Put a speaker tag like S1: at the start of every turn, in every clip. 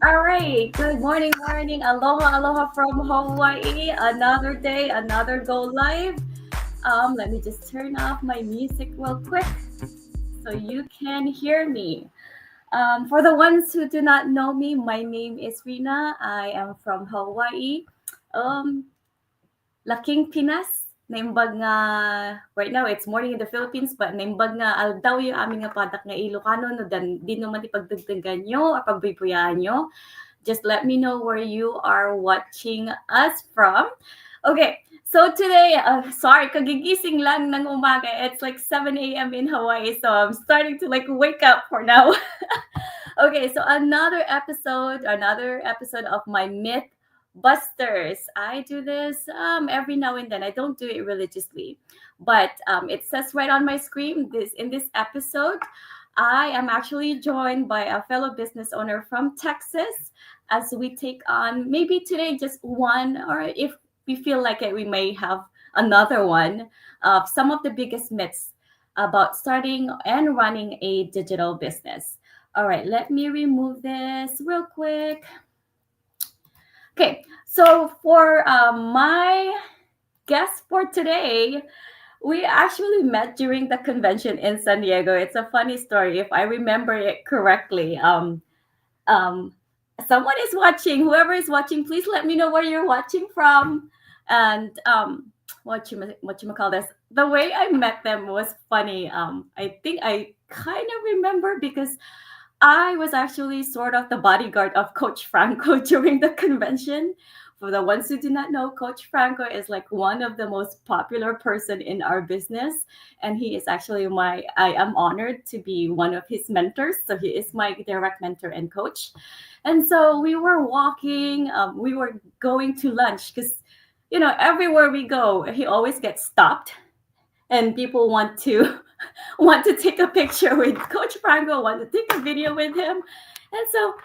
S1: All right. Good morning, morning. Aloha, aloha from Hawaii. Another day, another go live. Let me just turn off my music real quick so you can hear me. For the ones who do not know me, my name is Rina. I am from Hawaii. Um, Laking Pinas. Naimbag nga, right now it's morning in the Philippines, but naimbag nga aldaw yung aming nga padak nga Ilocano, no, dan, di naman ipagdagdagan nyo or pagbibuyahan nyo. Just let me know where you are watching us from. Okay, so today, sorry, kagigising lang ng umaga. It's like 7 a.m. in Hawaii, so I'm starting to like wake up for now. Okay, so another episode of my myth busters. I do this every now and then. I don't do it religiously, but it says right on my screen this in this episode. I am actually joined by a fellow business owner from Texas as we take on maybe today just one, or if we feel like it, we may have another one of some of the biggest myths about starting and running a digital business. All right, let me remove this real quick. Okay, so for my guest for today, we actually met during the convention in San Diego. It's a funny story if I remember it correctly. Um, Someone is watching. Whoever is watching, please let me know where you're watching from. And what you call this? The way I met them was funny. I think I kind of remember because I was actually sort of the bodyguard of Coach Franco during the convention. For the ones who do not know, Coach Franco is like one of the most popular person in our business, and he is actually my. I am honored to be one of his mentors. So he is my direct mentor and coach. And so we were walking. We were going to lunch because, everywhere we go, he always gets stopped, and people want to want to take a picture with Coach Franco, want to take a video with him. And so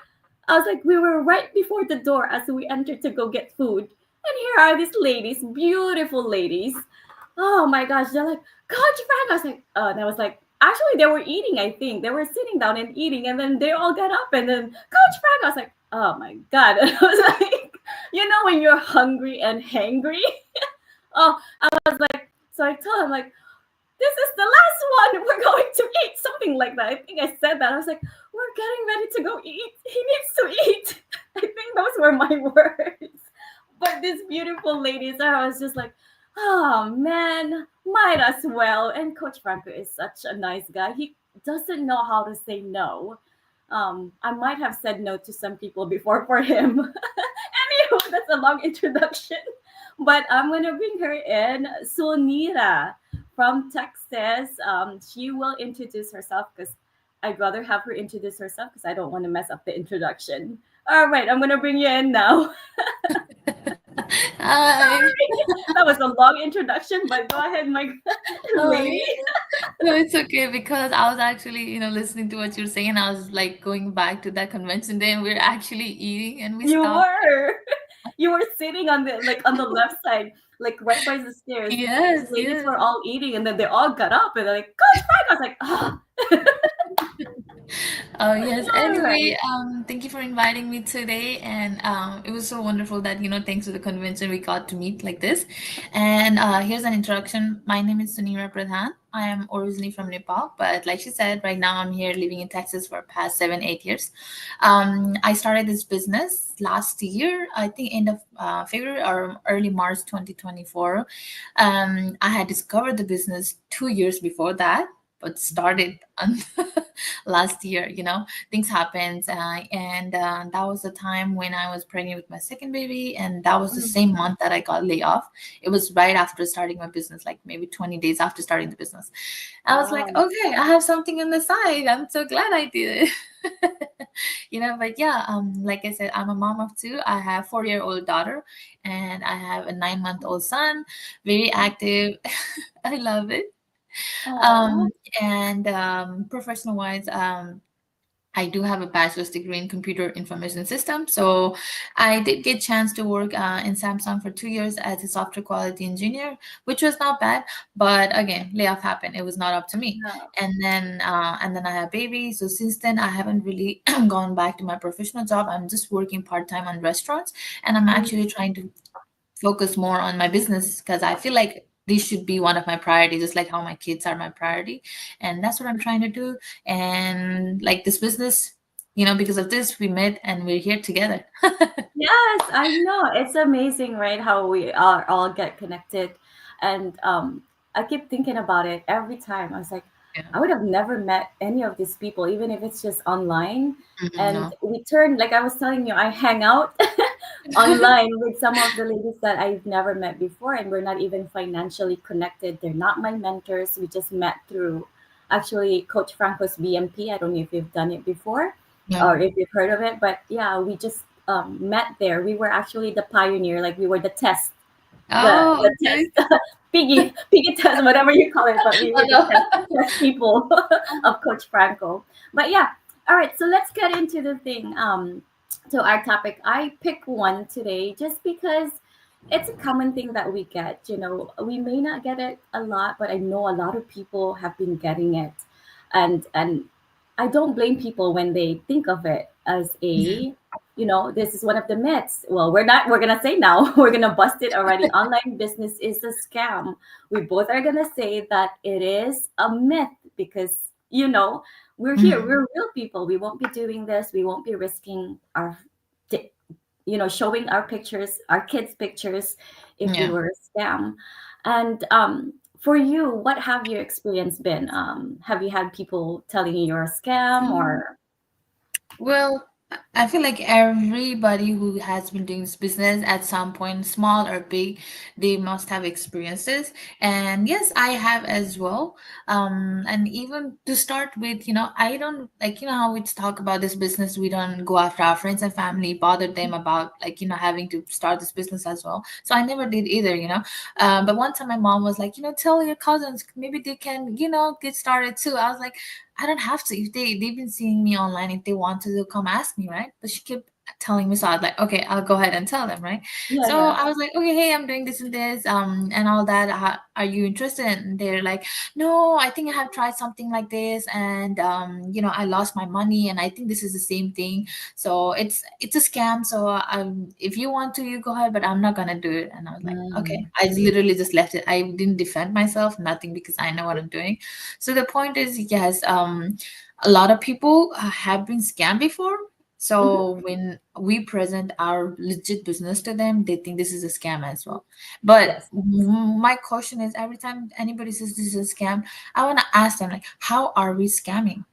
S1: I was like, we were right before the door as we entered to go get food. And here are these ladies, beautiful ladies. Oh my gosh, they're like, Coach Franco. I was like, and I was like, actually, they were eating, I think. They were sitting down and eating. And then they all got up. And then, Coach Franco, I was like, oh my God. And I was like, when you're hungry and hangry? Oh, I was like, so I told him, like, this is the last one. We're going to eat. Something like that. I think I said that. I was like, we're getting ready to go eat. He needs to eat. I think those were my words. But these beautiful ladies, I was just like, oh man, might as well. And Coach Franco is such a nice guy. He doesn't know how to say no. I might have said no to some people before for him. Anywho, that's a long introduction. But I'm gonna bring her in, Sonira from Texas. She will introduce herself because I'd rather have her introduce herself because I don't want to mess up the introduction. All right, I'm gonna bring you in now.
S2: Hi.
S1: That was a long introduction, but go ahead, my
S2: Oh,
S1: lady.
S2: no, it's okay because I was actually, listening to what you're saying. And I was like going back to that convention day, and we're actually eating, and we
S1: You
S2: stopped.
S1: were. You were sitting on the left side, like right by the stairs. These
S2: Yes,
S1: ladies
S2: yes.
S1: were all eating, and then they all got up and they're like, Coach Frank. I was like, ah.
S2: Oh, yes.
S1: All right.
S2: Anyway, thank you for inviting me today. And it was so wonderful that, thanks to the convention, we got to meet like this. And here's an introduction. My name is Sunira Pradhan. I am originally from Nepal, but like she said, right now I'm here living in Texas for past 7, 8 years. I started this business last year, I think end of February or early March 2024. I had discovered the business 2 years before that, but started on last year. Things happened, and that was the time when I was pregnant with my second baby, and that was the same
S1: Mhm.
S2: month that I got laid off. It was right after starting my business, like maybe 20 days after starting the business. I was like,
S1: Wow.
S2: okay, I have something on the side. I'm so glad I did it. But yeah, like I said, I'm a mom of two. I have 4-year-old daughter, and I have a 9-month-old son. Very active. I love it.
S1: Aw.
S2: um and professional wise, I do have a bachelor's degree in computer information systems. So I did get chance to work in Samsung for 2 years as a software quality engineer, which was not bad. But again, layoff happened. It was not up to me.
S1: Yeah.
S2: And then I had a baby. So since then, I haven't really gone back to my professional job. I'm just working part time on restaurants, and I'm
S1: Mm,
S2: actually trying to focus more on my business because I feel like this should be one of my priorities, just like how my kids are my priority. And that's what I'm trying to do. And like this business, because of this, we met and we're here together.
S1: yes, I know. It's amazing, right? How we are all get connected. And I keep thinking about it every time. I was like,
S2: Yeah.
S1: I would have never met any of these people, even if it's just online.
S2: Mhm,
S1: And
S2: no.
S1: we turn, like I was telling you, I hang out online with some of the ladies that I've never met before, and we're not even financially connected. They're not my mentors. We just met through actually Coach Franco's BMP. I don't know if you've done it before or
S2: No.
S1: if you've heard of it, but yeah, we just met there. We were actually the pioneer, like we were the test,
S2: Oh,
S1: the
S2: okay.
S1: test, piggy test, whatever you call it, but we
S2: Oh,
S1: were the
S2: no.
S1: test people of Coach Franco. But yeah, all right. So let's get into the thing. So our topic, I pick one today just because it's a common thing that we get. We may not get it a lot, but I know a lot of people have been getting it, and I don't blame people when they think of it as
S2: Mhm.
S1: this is one of the myths. Well, we're gonna say now, we're gonna bust it already. Online business is a scam. We both are gonna say that it is a myth because we're here,
S2: Mhm.
S1: we're real people. We won't be doing this, we won't be risking our showing our pictures, our kids pictures, if we
S2: Yeah.
S1: were a scam. And for you, what have your experience been? Have you had people telling you you're a scam or
S2: Well, I feel like everybody who has been doing this business at some point, small or big, they must have experiences. And yes, I have as well. And even to start with, I don't like, how we talk about this business, we don't go after our friends and family, bother them about like, having to start this business as well. So I never did either. But one time my mom was like, tell your cousins, maybe they can, get started too. I was like, I don't have to. If they've been seeing me online, if they want to, they'll come ask me, right? But she kept telling me, so I was like, okay, I'll go ahead and tell them, right?
S1: yeah,
S2: So
S1: yeah.
S2: I was like, okay, hey, I'm doing this and this, and all that. Are you interested? And they're like, no, I think I have tried something like this, and I lost my money, and I think this is the same thing. So it's a scam. So if you want to, you go ahead, but I'm not gonna do it. And I was like, okay.
S1: Mm,
S2: I literally just left it. I didn't defend myself, nothing, because I know what I'm doing. So the point is, yes, a lot of people have been scammed before.
S1: mhm.
S2: So when we present our legit business to them, they think this is a scam as well. But
S1: Yes.
S2: my question is, every time anybody says this is a scam, I want to ask them, like, how are we scamming?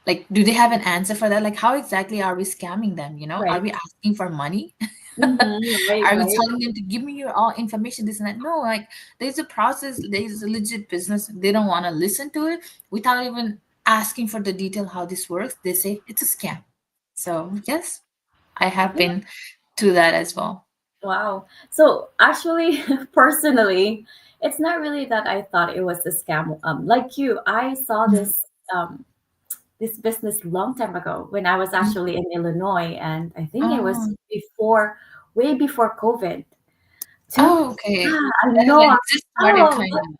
S2: Like, do they have an answer for that? Like, how exactly are we scamming them? Are
S1: Right.
S2: we asking for money?
S1: Right,
S2: Are we
S1: right.
S2: telling them to give me your all information, this and that? No, like there's a process, there's a legit business. They don't want to listen to it without even asking for the detail how this works. They say it's a scam. So yes, I have
S1: Yeah.
S2: been to that as well.
S1: Wow. So actually, personally, it's not really that I thought it was a scam. Like you, I saw
S2: Mhm.
S1: this business long time ago when I was
S2: Mhm.
S1: actually in Illinois, and I think it was
S2: Oh,
S1: way before COVID.
S2: oh, okay.
S1: Yeah, I
S2: That is
S1: know.
S2: like just started
S1: Oh,
S2: kind of.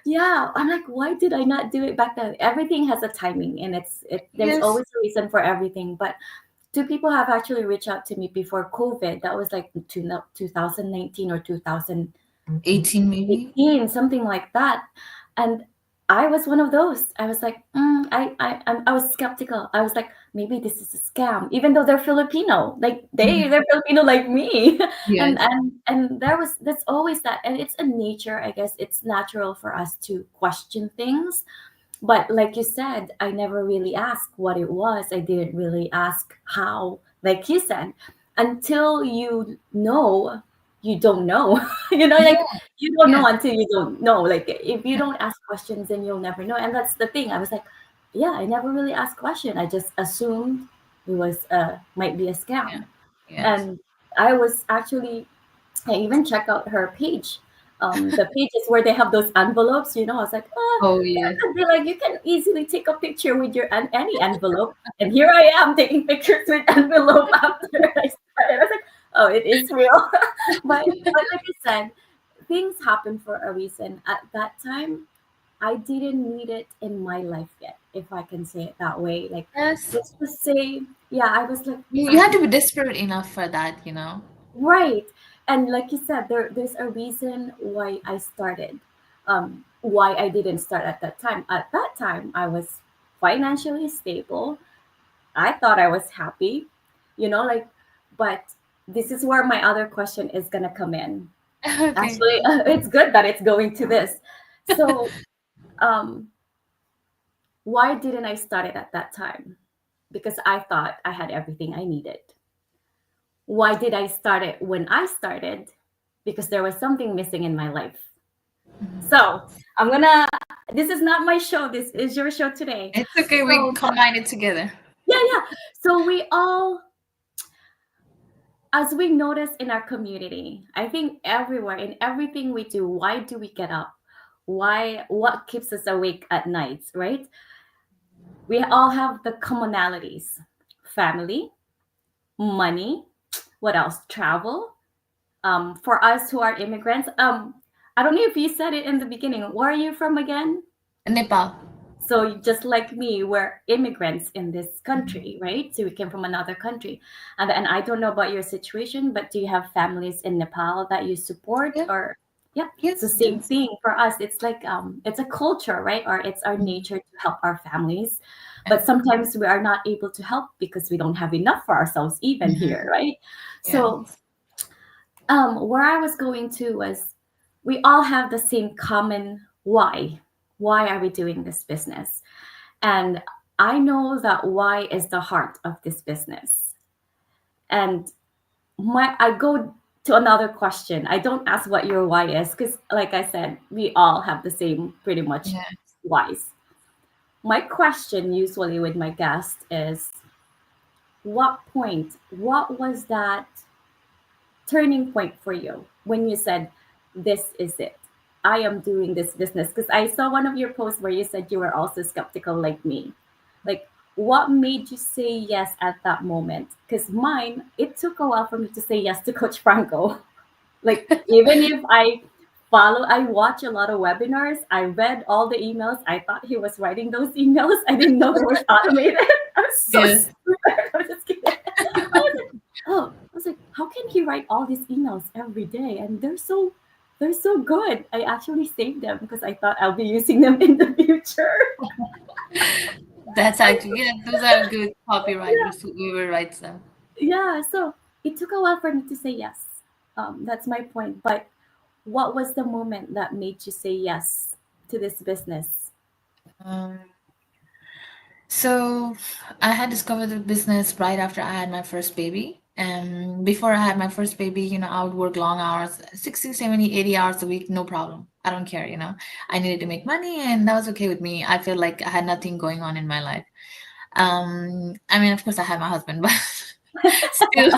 S1: yeah. I'm like, why did I not do it back then? Everything has a timing, and there's
S2: Yes.
S1: always a reason for everything. But two people have actually reached out to me before COVID. That was like 2019 or 2018,
S2: 18 maybe.
S1: something like that. And I was one of those. I was like, I was skeptical. I was like, maybe this is a scam, even though they're Filipino. Like
S2: Mhm.
S1: they're Filipino like me. and
S2: Yes.
S1: and and that's always that. And it's a nature, I guess. It's natural for us to question things, but like you said, I never really asked what it was. I didn't really ask how. Like you said, until you know, you don't know.
S2: Yeah.
S1: Like you don't
S2: Yeah.
S1: know until you don't know. Like if you don't ask questions, then you'll never know. And that's the thing. I was like, yeah, I never really asked question. I just assumed it was might be a
S2: Yeah.
S1: scam.
S2: Yes.
S1: And I was actually, I even check out her page. the pages where they have those envelopes. I was like,
S2: Oh
S1: that
S2: yeah.
S1: could be like, you can easily take a picture with your any envelope. And here I am taking pictures with envelope after I started. I was like, oh, it is real. but like I said, things happen for a reason. At that time, I didn't need it in my life yet, if I can say it that way. Like,
S2: Yes.
S1: let's just say, yeah, I was like,
S2: You have to be desperate enough for that.
S1: right. And like you said, there's a reason why I started. Why I didn't start at that time. At that time, I was financially stable. I thought I was happy, like, but this is where my other question is gonna come in.
S2: Okay.
S1: Actually, it's good that it's going to this. So, um, why didn't I start it at that time? Because I thought I had everything I needed. Why did I start it when I started? Because there was something missing in my life. So this is not my show, this is your show today.
S2: It's okay. We
S1: So,
S2: combine it together.
S1: yeah, yeah. So, as we notice in our community, I think everywhere, in everything we do, why do we get up? What keeps us awake at nights, right? We all have the commonalities: family, money, what else? Travel. For us who are immigrants, I don't know if you said it in the beginning. Where are you from again?
S2: Nepal.
S1: So just like me, we're immigrants in this country, right? So we came from another country, and I don't know about your situation, but do you have families in Nepal that you support?
S2: Yeah.
S1: Or yeah, it's the
S2: Yes.
S1: same thing for us. It's like it's a culture, right? Or it's our
S2: Mhm.
S1: nature to help our families,
S2: Yeah.
S1: but sometimes we are not able to help because we don't have enough for ourselves even here,
S2: Mhm.
S1: right?
S2: Yeah.
S1: So where I was going to was, we all have the same common why. Why are we doing this business? And I know that why is the heart of this business. And I go to another question. I don't ask what your why is because, like I said, we all have the same pretty much
S2: Yeah.
S1: whys. My question usually with my guest is, what was that turning point for you when you said, this is it? I am doing this business. Because I saw one of your posts where you said you were also skeptical like me. Like, what made you say yes at that moment? Because mine, it took a while for me to say yes to Coach Franco. Like, even if I watch a lot of webinars, I read all the emails. I thought he was writing those emails. I didn't know they was automated. I was so
S2: Yeah.
S1: stupid. I'm just kidding. I was like, how can he write all these emails every day? And they're so good. I actually saved them because I thought I'll be using them in the future.
S2: That's actually, yeah, those are good copywriters, whoever writes them.
S1: Yeah, so it took a while for me to say yes. That's my point. But what was the moment that made you say yes to this business?
S2: Um, so I had discovered the business right after I had my first baby. And before I had my first baby, I would work long hours, 60, 70, 80 hours a week, no problem. I don't care. I needed to make money and that was okay with me. I felt like I had nothing going on in my life. I mean, of course I had my husband, but still.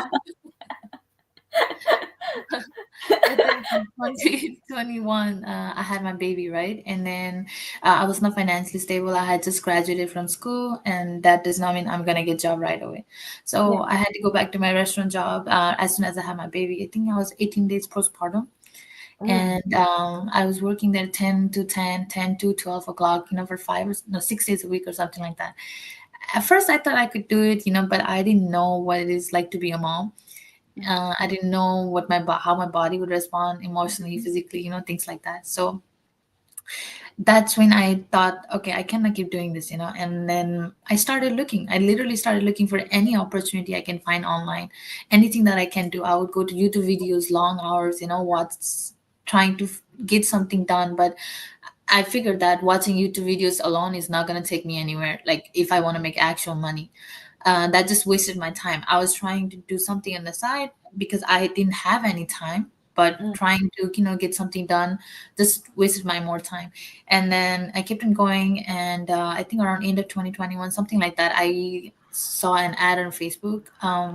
S2: But then in 2021, I had my baby, right? And then I was not financially stable. I had just graduated from school, and that does not mean I'm gonna get job right away.
S1: Yeah.
S2: So I had to go back to my restaurant job as soon as I had my baby. I think I was 18 days postpartum,
S1: Mm,
S2: and I was working there 10 to 10, 10 to 12 o'clock, for 6 days a week or something like that. At first, I thought I could do it, but I didn't know what it is like to be a mom.
S1: mm,
S2: I didn't know how my body would respond emotionally, physically, things like that. So that's when I thought, okay, I cannot keep doing this. And then I started looking. I literally started looking for any opportunity I can find online, anything that I can do. I would go to YouTube videos, long hours, what's trying to get something done. But I figured that watching YouTube videos alone is not going to take me anywhere. Like if I want to make actual money, that just wasted my time. I was trying to do something on the side because I didn't have any time, but
S1: mm,
S2: trying to get something done just wasted my more time. And then I kept on going, and I think around end of 2021, something like that, saw an ad on Facebook,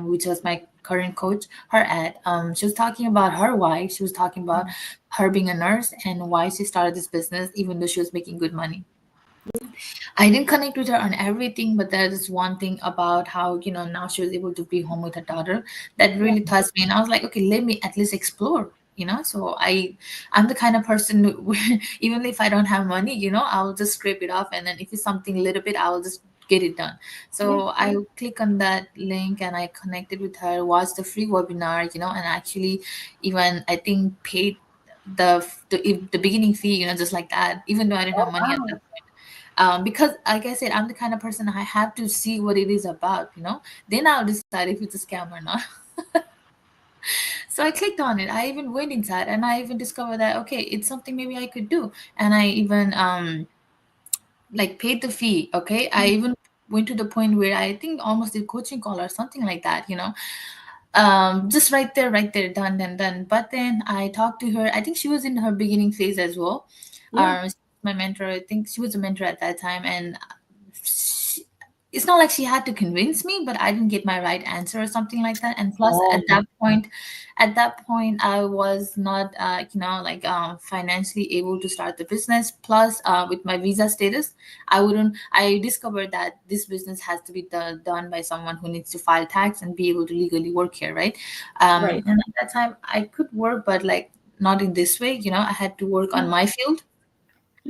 S2: which was my current coach, her ad. She was talking about her why. She was talking about her being a nurse and why she started this business, even though she was making good money. I didn't connect with her on everything, but there is one thing about how, now she was able to be home with her daughter that
S1: Yeah.
S2: really touched me. And I was like, okay, let me at least explore. So I'm the kind of person who, even if I don't have money, I'll just scrape it off, and then if it's something a little bit, I'll just get it done.
S1: Yeah.
S2: So I click on that link and I connected with her, watched the free webinar, and actually even I think paid the beginning fee, just like that, even though I didn't have
S1: Oh,
S2: money at
S1: wow.
S2: that point. Because like I said, I'm the kind of person, I have to see what it is about, then I'll decide if it's a scam or not. So I clicked on it, I even went inside, and I even discovered that okay, it's something maybe I could do. And I even like paid the fee. Okay, I even went to the point where I think almost did coaching call or something like that, just right there, done, done. But then I talked to her, I think she was in her beginning phase as well.
S1: Yeah.
S2: My mentor, I think she was a mentor at that time, and she, it's not like she had to convince me, but I didn't get my right answer or something like that. And plus
S1: Oh,
S2: at that point I was not like financially able to start the business. Plus with my visa status, I discovered that this business has to be done by someone who needs to file tax and be able to legally work here, right?
S1: right.
S2: And at that time I could work, but like not in this way. I had to work on my field.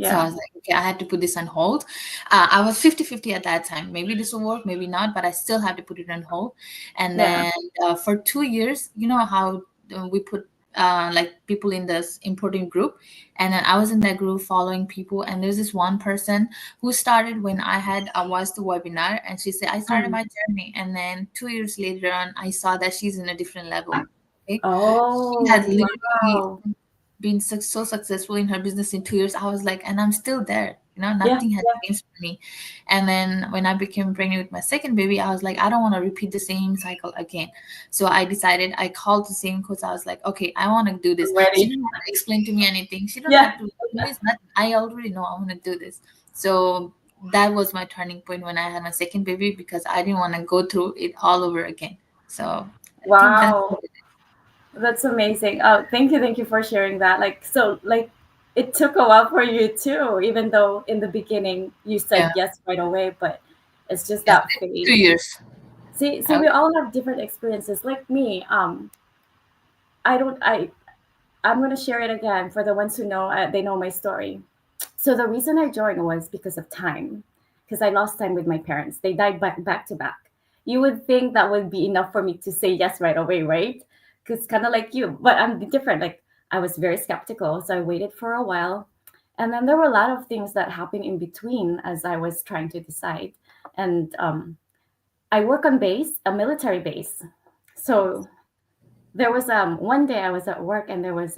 S2: So I
S1: Yeah.
S2: was like, okay, I had to put this on hold. I was 50-50 at that time. Maybe this will work, maybe not, but I still had to put it on hold. And
S1: Yeah.
S2: then for 2 years, you know how we put like people in this important group. And then I was in that group following people. And there's this one person who started when I had watched the webinar. And she said, I started
S1: Mm.
S2: my journey. And then 2 years later on, I saw that she's in a different level. Okay. She
S1: Oh,
S2: had literally
S1: wow.
S2: been so successful in her business in 2 years. I was like, and I'm still there.
S1: Yeah.
S2: Nothing has
S1: Yeah.
S2: changed for me. And then when I became pregnant with my second baby, I was like, I don't want to repeat the same cycle again. So I decided, I called the same coach. I was like, okay, I want to do this.
S1: I'm
S2: She
S1: ready.
S2: didn't have to explain to me anything. She don't
S1: Yeah.
S2: have to convince nothing. I already know I want to do this. So that was my turning point when I had my second baby, because I didn't want to go through it all over again. So I think that's
S1: Wow. That's amazing. Oh, thank you for sharing that. Like, it took a while for you too, even though in the beginning you
S2: yeah.
S1: said yes right away, but it's just
S2: It's
S1: that
S2: been
S1: phase.
S2: 2 years.
S1: See,
S2: I,
S1: we all have different experiences. Like me, I don't, I'm gonna share it again for the ones who know. They know my story. So the reason I joined was because of time, because I lost time with my parents. They died back to back. You would think that would be enough for me to say yes right away, right? Because kind of like you, but I'm different. Like I was very skeptical, so I waited for a while, and then there were a lot of things that happened in between as I was trying to decide. And I work on base, a military base. So there was one day I was at work and there was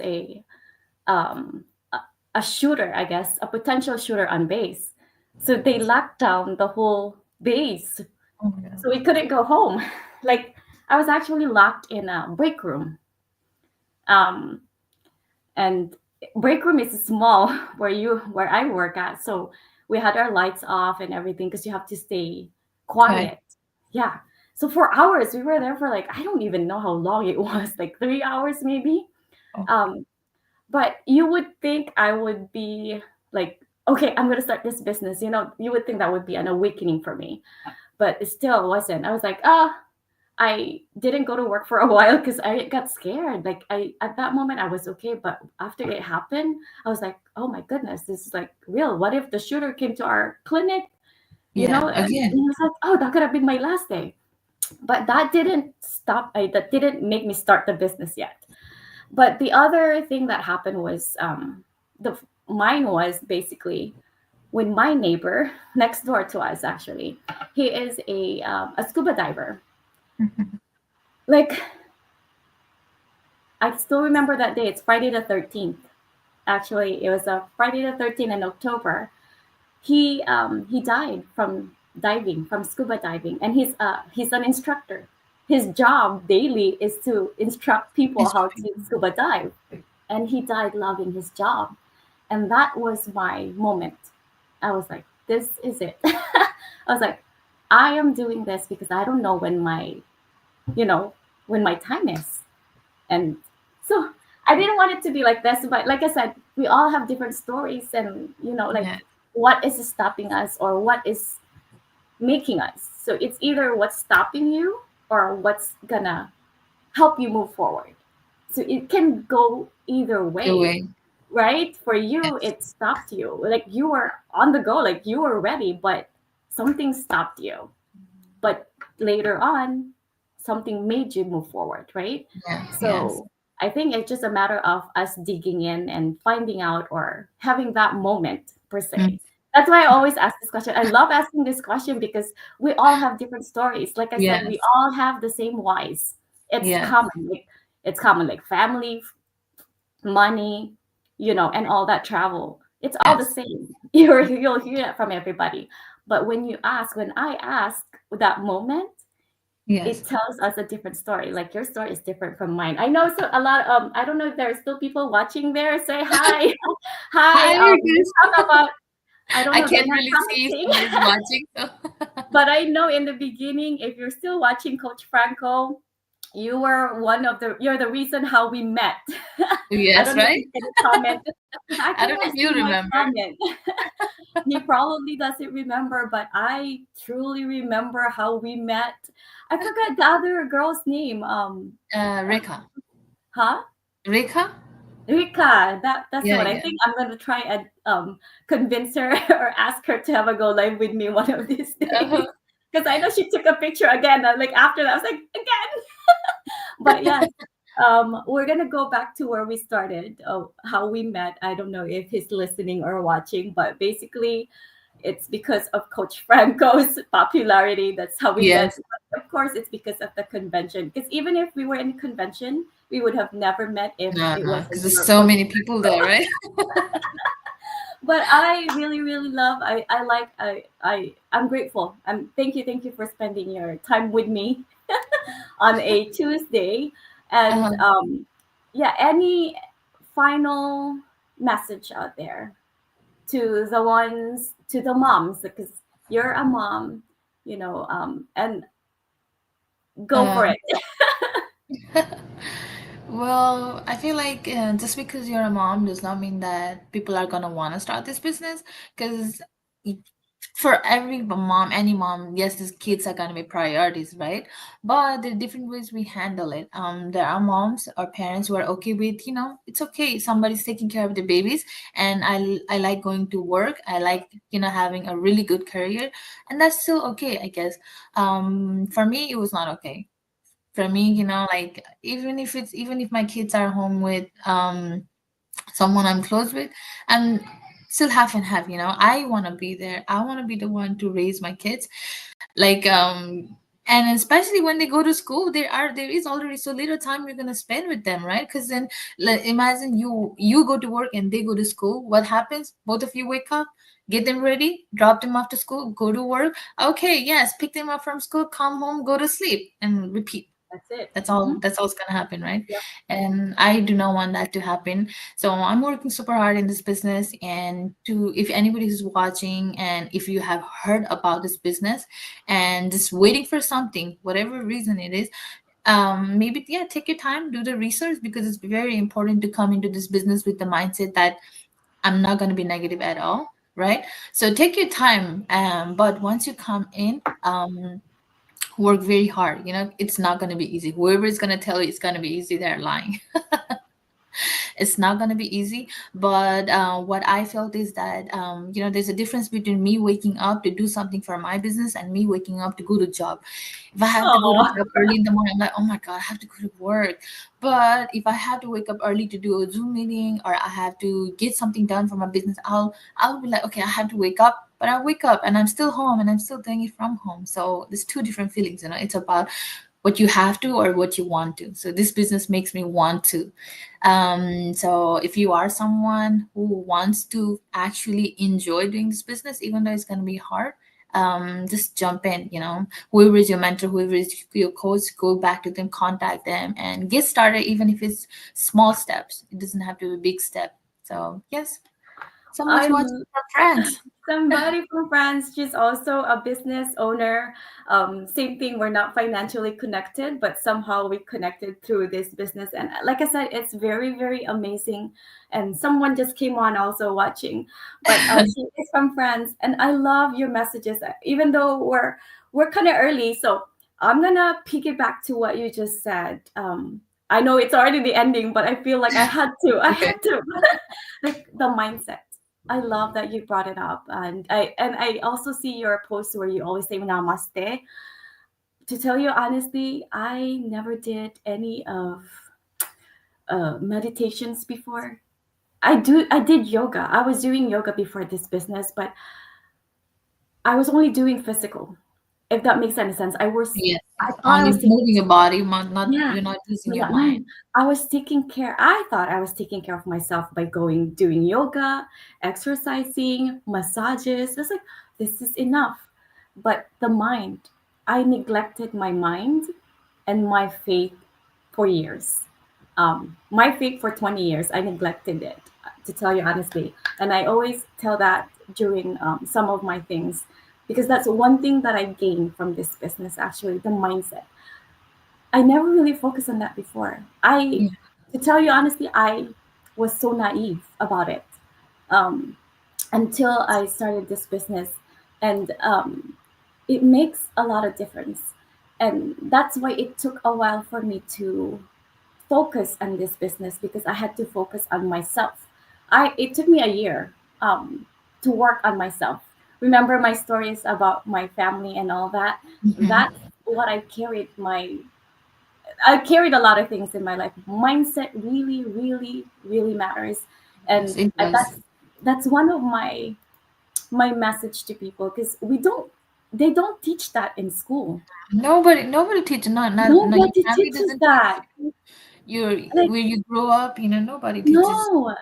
S1: um a, a shooter, I guess, a potential shooter on base. So they locked down the whole base.
S2: oh my God.
S1: So we couldn't go home. Like I was actually locked in a break room. Um and break room is small where I work at. So we had our lights off and everything because you have to stay
S2: Quiet.
S1: quiet. Yeah. So for hours we were there for like I don't even know how long it was, like 3 hours maybe.
S2: Oh,
S1: Um but you would think I would be like, okay, I'm gonna start this business. You would think that would be an awakening for me, but it still wasn't. I was like, I didn't go to work for a while because I got scared. Like I at that moment I was okay, but after it happened, I was like, oh my goodness, this is like real. What if the shooter came to our clinic?
S2: yeah.
S1: And
S2: Again.
S1: I was like, oh, that could have been my last day. But that didn't make me start the business yet. But the other thing that happened was the mine was basically when my neighbor next door to us, actually, he is a scuba diver. Like I still remember that day. It's Friday the 13th. Actually, it was a Friday the 13th in October. He died from diving, from scuba diving, and he's an instructor. His job daily is to instruct people how to scuba dive, and he died loving his job. And that was my moment. I was like, this is it. I was like, I am doing this because I don't know when you know, when my time is. And so I didn't want it to be like this, but like I said, we all have different stories, and like
S2: Yeah.
S1: what is stopping us or what is making us. So it's either what's stopping you or what's gonna help you move forward. So it can go either
S2: Either
S1: way,
S2: way.
S1: right? For you,
S2: Yes.
S1: it stopped you. Like you were on the go, like you were ready, but something stopped you. But later on, something made you move forward, right?
S2: Yeah. Yes.
S1: So I think it's just a matter of us digging in and finding out or having that moment per
S2: Mm.
S1: se. That's why I always ask this question. I love asking this question because we all have different stories. Like I said, we
S2: Yes.
S1: all have the same whys. It's
S2: Yes.
S1: common. It's common, like family, money, and all that travel. It's all the
S2: Yes.
S1: same. You'll hear that from everybody. But when I ask that moment,
S2: Yes.
S1: it tells us a different story. Like your story is different from mine. I know, so a lot. I don't know if there are still people watching there. Say hi, hi.
S2: Hi,
S1: Let's talk
S2: guys.
S1: about. I don't
S2: I
S1: know. They're
S2: can't
S1: not
S2: really see if
S1: commenting,
S2: somebody's watching. So.
S1: but I know in the beginning, if you're still watching Coach Franco, you're the reason how we met. I
S2: Yes,
S1: don't know
S2: right?
S1: if you can comment. I
S2: I don't know
S1: cannot
S2: if you
S1: see my
S2: remember.
S1: comment. He probably doesn't remember, but I truly remember how we met. I forgot the other girl's name. Uh,
S2: Rika.
S1: huh?
S2: Rika?
S1: Rika. That's the
S2: Yeah,
S1: one. I
S2: yeah.
S1: think I'm gonna try and convince her or ask her to have a go live with me one of these days.
S2: Uh-huh.
S1: Because I know she took a picture again. Like after that, I was like, again. But yes, we're gonna go back to where we started, how we met. I don't know if he's listening or watching, but basically, it's because of Coach Franco's popularity. That's how we met.
S2: Yes.
S1: But of course, it's because of the convention. Because even if we were in convention, we would have never met if
S2: No,
S1: it
S2: no,
S1: wasn't
S2: because there's
S1: for
S2: so
S1: Coach
S2: many people there,
S1: Franco.
S2: right?
S1: But I really, really love. I like. I'm grateful. Thank you for spending your time with me on a Tuesday. And
S2: Uh-huh.
S1: yeah, any final message out there to the moms, because you're a mom, and go for
S2: Um,
S1: it.
S2: well, I feel like just because you're a mom does not mean that people are gonna want to start this business. Because for every mom, any mom, yes, these kids are gonna be priorities, right? But there are different ways we handle it. There are moms or parents who are okay with, it's okay. Somebody's taking care of the babies, and I like going to work. I like, having a really good career, and that's still okay, I guess. For me, it was not okay. For me, like even if my kids are home with someone I'm close with, I'm still half and half. I want to be there. I want to be the one to raise my kids, like and especially when they go to school, there is already so little time you're gonna spend with them, right? Because then, like, imagine you go to work and they go to school. What happens? Both of you wake up, get them ready, drop them off to school, go to work. Okay, yes, pick them up from school, come home, go to sleep, and repeat.
S1: That's it.
S2: That's
S1: Hmm.
S2: all. That's all's gonna happen, right?
S1: Yep.
S2: And I do not want that to happen. So I'm working super hard in this business. And to if anybody is watching, and if you have heard about this business, and just waiting for something, whatever reason it is, maybe, yeah, take your time, do the research, because it's very important to come into this business with the mindset that I'm not gonna be negative at all, right? So take your time. But once you come in, work very hard. It's not going to be easy. Whoever is going to tell you it's going to be easy, they're lying. It's not going to be easy. But what I felt is that there's a difference between me waking up to do something for my business and me waking up to go to job. If I have to go to
S1: Oh,
S2: job early in the morning, I'm like, oh my god, I have to go to work. But if I have to wake up early to do a Zoom meeting, or I have to get something done for my business, I'll be like, okay, I have to wake up. But I wake up and I'm still home and I'm still doing it from home. So there's two different feelings. It's about what you have to or what you want to. So this business makes me want to. So if you are someone who wants to actually enjoy doing this business, even though it's going to be hard, just jump in. Whoever is your mentor, whoever is your coach, go back to them, contact them, and get started. Even if it's small steps, it doesn't have to be a big step. So yes. Someone's
S1: I'm
S2: watching from France.
S1: somebody from France. She's also a business owner. Same thing. We're not financially connected, but somehow we connected through this business. And like I said, it's very, very amazing. And someone just came on also watching, but she is from France. And I love your messages, even though we're kind of early. So I'm gonna piggyback to what you just said. I know it's already the ending, but I feel like I had to. I
S2: Okay.
S1: had to. Like the mindset. I love that you brought it up, and I also see your post where you always say namaste. To tell you honestly, I never did any of meditations before. I did yoga. I was doing yoga before this business, but I was only doing physical. If that makes any sense,
S2: Yes,
S1: I thought I
S2: only
S1: was taking.
S2: moving your body, not
S1: Yeah.
S2: you're not using your
S1: Yeah,
S2: mind.
S1: I was taking care. I thought I was taking care of myself by going doing yoga, exercising, massages. It's like this is enough. But the mind, I neglected my mind and my faith for years. My faith for 20 years, I neglected it, to tell you honestly. And I always tell that during some of my things, because that's one thing that I gained from this business, actually, the mindset. I never really focused on that before.
S2: Yeah.
S1: To tell you honestly, I was so naive about it um, until I started this business, and it makes a lot of difference. And that's why it took a while for me to focus on this business because I had to focus on myself. It took me a year to work on myself. Remember my stories about my family and all that.
S2: Hmm.
S1: That's what I carried a lot of things in my life. Mindset really, really, really matters,
S2: Yes,
S1: and
S2: it does.
S1: that's one of my message to people because they don't teach that in school.
S2: Nobody teaches. Not your
S1: Nobody
S2: family
S1: teaches
S2: doesn't teach
S1: that.
S2: you. Your
S1: Like
S2: where you grow up, nobody teaches.
S1: no,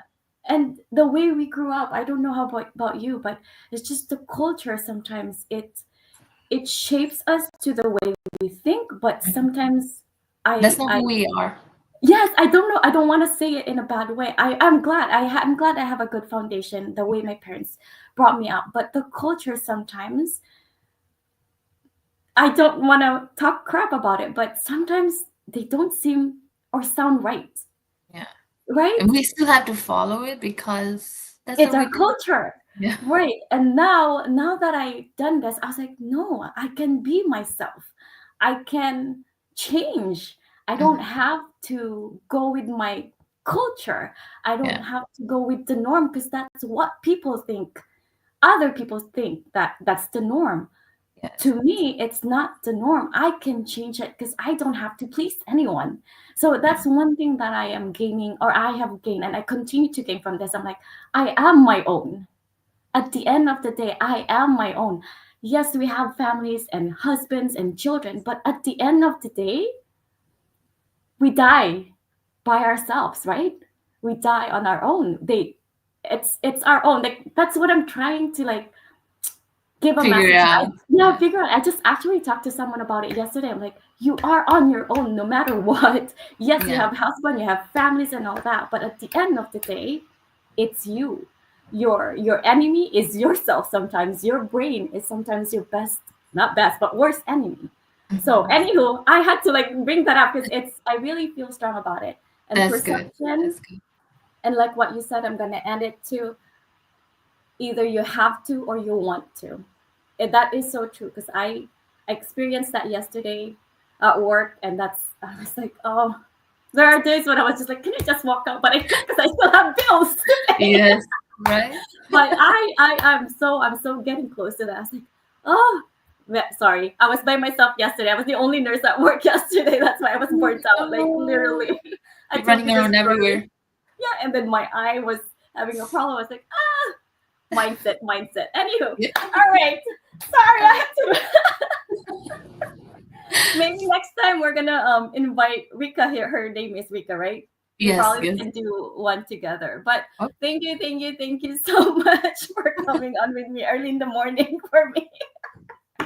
S1: and the way we grew up, I don't know how about you, but it's just the culture. Sometimes it shapes us to the way we think, but sometimes
S2: That's not
S1: I
S2: who we are.
S1: yes, I don't know. I don't want to say it in a bad way. I'm glad. I'm glad I have a good foundation, the way my parents brought me up. But the culture sometimes, I don't want to talk crap about it, but sometimes they don't seem or sound right.
S2: Yeah,
S1: Right?
S2: and we still have to follow it because that's
S1: It's
S2: what we
S1: our
S2: do.
S1: culture.
S2: Yeah,
S1: Right. And now that I done this, I was like, no, I can be myself. I can change. I don't
S2: hmm,
S1: have to go with my culture. I don't
S2: yeah,
S1: have to go with the norm because that's what people think. Other people think that that's the norm.
S2: yes,
S1: To me, it's not the norm. I can change it because I don't have to please anyone. So
S2: yeah,
S1: that's one thing that I am gaining or I have gained and I continue to gain from this. I'm like, I am my own. At the end of the day, I am my own. Yes, we have families and husbands and children, but at the end of the day, we die by ourselves, right? We die on our own. It's our own. Like that's what I'm trying to like give a
S2: figure it
S1: message.
S2: out.
S1: Yeah,
S2: Yeah,
S1: figure out. I just actually talked to someone about it yesterday. I'm like, you are on your own no matter what. Yes, you
S2: yeah,
S1: have husband, you have families and all that, but at the end of the day, it's you. Your enemy is yourself sometimes. Your brain is sometimes your best, not best, but worst enemy. So
S2: hmm.
S1: anywho, I had to like bring that up because it's I really feel strong about it. And
S2: That's good.
S1: perception,
S2: That's good.
S1: and like what you said, I'm gonna end it to either you have to or you want to. That is so true because I experienced that yesterday at work, and that's I was like, oh, there are days when I was just like, can I just walk out? But I can't because I still have bills to pay.
S2: Yes, right.
S1: But I'm so getting close to that. I was like, oh, sorry, I was by myself yesterday. I was the only nurse at work yesterday. That's why I was burnt out, like
S2: No,
S1: literally. I
S2: you're
S1: told
S2: running
S1: you the
S2: around
S1: story.
S2: everywhere.
S1: Yeah, and then my eye was having a problem. I was like, mindset. Anywho,
S2: Yeah.
S1: all right. Sorry, I have to. Maybe next time we're gonna invite Rika here. Her name is Rika, right? We
S2: Yes,
S1: probably
S2: yes.
S1: can do one together. But
S2: Oh,
S1: thank you so much for coming on with me early in the morning for me.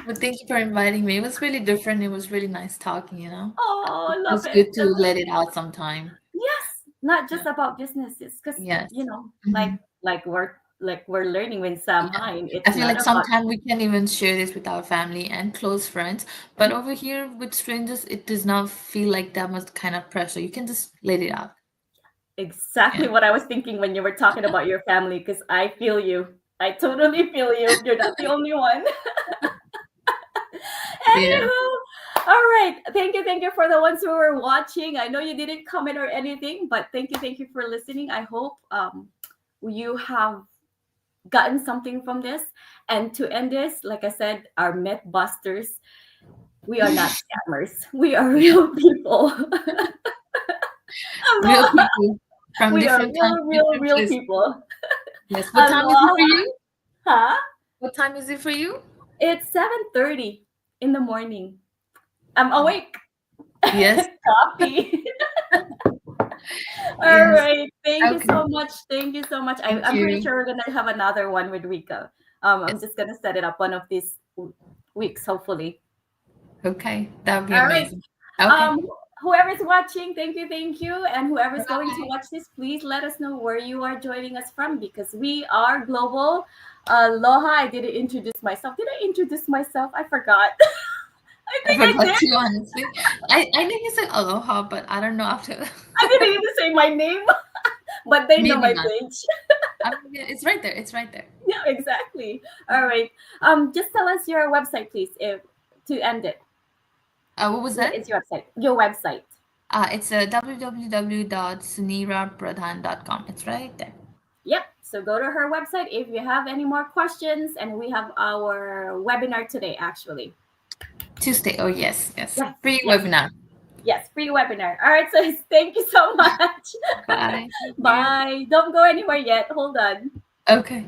S2: but thank you for inviting me. It was really different. It was really nice talking.
S1: Oh,
S2: It
S1: love
S2: was
S1: it.
S2: good to let it out sometime.
S1: Yes, not
S2: Yeah.
S1: just about businesses, because
S2: Yes.
S1: you know, like
S2: Hmm.
S1: like work. like we're learning with Sam
S2: Yeah.
S1: Hine.
S2: I
S1: It's
S2: feel
S1: not
S2: like
S1: about
S2: sometimes we can even share this with our family and close friends, but over here with strangers, it does not feel like that much kind of pressure. You can just let it out.
S1: exactly
S2: Yeah.
S1: what I was thinking when you were talking about your family, because I feel you. I totally feel you. You're not the only one.
S2: Yeah.
S1: Anywho, all right. Thank you for the ones who were watching. I know you didn't comment or anything, but thank you for listening. I hope you have gotten something from this. And to end this, like I said, our myth busters, we are not scammers. We are real people.
S2: Real
S1: Aloha.
S2: people from
S1: We are
S2: different
S1: real,
S2: countries,
S1: real,
S2: different
S1: real
S2: places.
S1: people.
S2: Yes. What time is it for
S1: Aloha.
S2: you?
S1: Huh?
S2: What time is it for you?
S1: It's 7:30 in the morning. I'm awake.
S2: Yes.
S1: Coffee. All
S2: Yes.
S1: right. Thank you
S2: Okay.
S1: so much. Thank you so much.
S2: Thank
S1: I'm pretty
S2: you.
S1: sure we're gonna have another one with Rika. I'm
S2: Yes.
S1: just gonna set it up one of these weeks, hopefully.
S2: Okay. That would be
S1: All right.
S2: amazing. Okay.
S1: Um, whoever's watching, thank you, and whoever's going to
S2: Bye.
S1: watch this, please let us know where you are joining us from because we are global. Aloha. I didn't introduce myself. Did I introduce myself? I forgot. I
S2: I
S1: think I
S2: forgot
S1: did.
S2: to honestly. I think you said aloha, but I don't know after.
S1: I didn't even say my name, but they know
S2: Maybe
S1: my
S2: not.
S1: page.
S2: I mean, yeah, it's right there. It's right there.
S1: Yeah, exactly. All right. Just tell us your website, please, if to end it.
S2: What was
S1: What
S2: that?
S1: is your website? Your website.
S2: It's www.sunirapradhan.com. It's right there.
S1: Yep. So go to her website if you have any more questions, and we have our webinar today, actually.
S2: Tuesday. Oh, yes. Yes.
S1: Yes.
S2: Free
S1: Yes.
S2: webinar.
S1: Yes. Free webinar. All right. So thank you so much.
S2: Bye. Thank you.
S1: Bye. Don't go anywhere yet. Hold on.
S2: Okay.